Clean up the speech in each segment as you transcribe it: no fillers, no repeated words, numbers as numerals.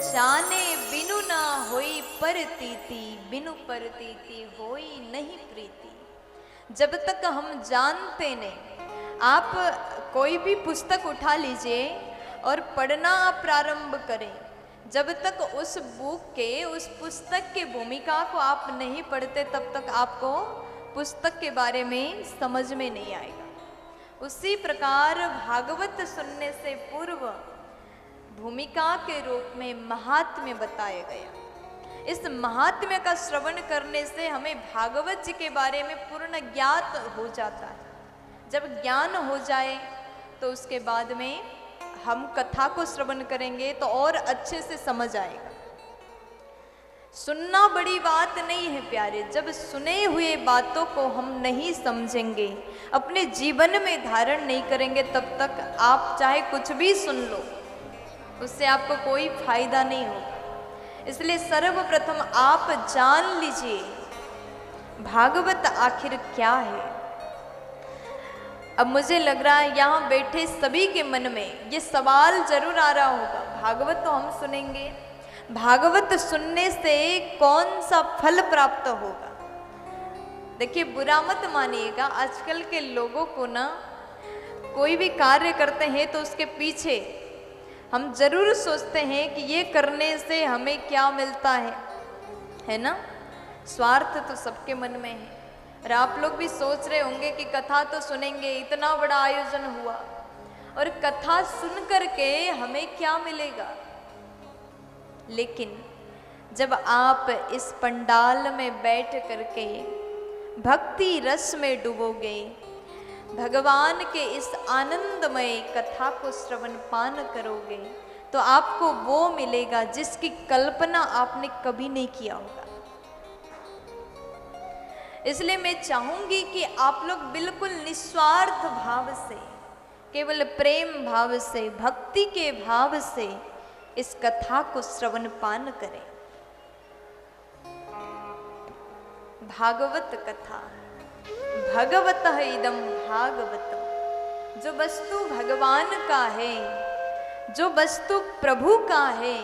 जाने बिनु ना होई परतीति, बिनु परतीति होई नहीं प्रीति। जब तक हम जानते नहीं, आप कोई भी पुस्तक उठा लीजिए और पढ़ना प्रारंभ करें, जब तक उस बुक के, उस पुस्तक की भूमिका को आप नहीं पढ़ते, तब तक आपको पुस्तक के बारे में समझ में नहीं आएगा। उसी प्रकार भागवत सुनने से पूर्व भूमिका के रूप में महात्म्य बताया गया। इस महात्म्य का श्रवण करने से हमें भागवत जी के बारे में पूर्ण ज्ञात हो जाता है। जब ज्ञान हो जाए तो उसके बाद में हम कथा को श्रवण करेंगे तो और अच्छे से समझ आएगा। सुनना बड़ी बात नहीं है प्यारे, जब सुने हुए बातों को हम नहीं समझेंगे, अपने जीवन में धारण नहीं करेंगे, तब तक आप चाहे कुछ भी सुन लो, उससे आपको कोई फायदा नहीं होगा। इसलिए सर्वप्रथम आप जान लीजिए भागवत आखिर क्या है। अब मुझे लग रहा है यहाँ बैठे सभी के मन में ये सवाल जरूर आ रहा होगा, भागवत तो हम सुनेंगे, भागवत सुनने से कौन सा फल प्राप्त होगा। देखिए, बुरा मत मानिएगा, आजकल के लोगों को ना कोई भी कार्य करते हैं तो उसके पीछे हम जरूर सोचते हैं कि ये करने से हमें क्या मिलता है ना। स्वार्थ तो सबके मन में है। और आप लोग भी सोच रहे होंगे कि कथा तो सुनेंगे, इतना बड़ा आयोजन हुआ और कथा सुन करके हमें क्या मिलेगा। लेकिन जब आप इस पंडाल में बैठ करके भक्ति रस में डूबोगे, भगवान के इस आनंदमय कथा को श्रवण पान करोगे, तो आपको वो मिलेगा जिसकी कल्पना आपने कभी नहीं किया होगा। इसलिए मैं चाहूंगी कि आप लोग बिल्कुल निस्वार्थ भाव से, केवल प्रेम भाव से, भक्ति के भाव से इस कथा को श्रवण पान करें। भागवत कथा, भगवतः इदं भागवतम, जो वस्तु भगवान का है, जो वस्तु प्रभु का है,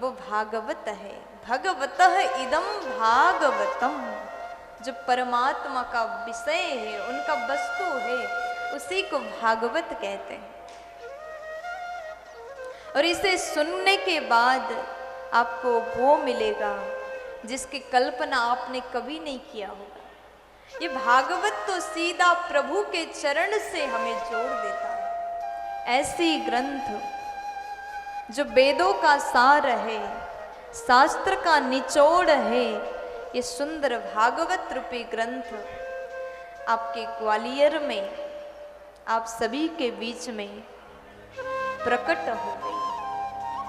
वो भागवत है। भगवतः इदं भागवतम, जो परमात्मा का विषय है, उनका वस्तु है, उसी को भागवत कहते हैं। और इसे सुनने के बाद आपको वो मिलेगा जिसकी कल्पना आपने कभी नहीं किया होगा। ये भागवत तो सीधा प्रभु के चरण से हमें जोड़ देता है। ऐसी ग्रंथ जो वेदों का सार है, शास्त्र का निचोड़ है, ये सुंदर भागवत रूपी ग्रंथ आपके ग्वालियर में, आप सभी के बीच में प्रकट हो गई।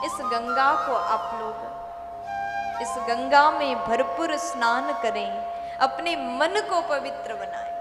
इस गंगा को आप लोग, इस गंगा में भरपूर स्नान करें, अपने मन को पवित्र बनाएं।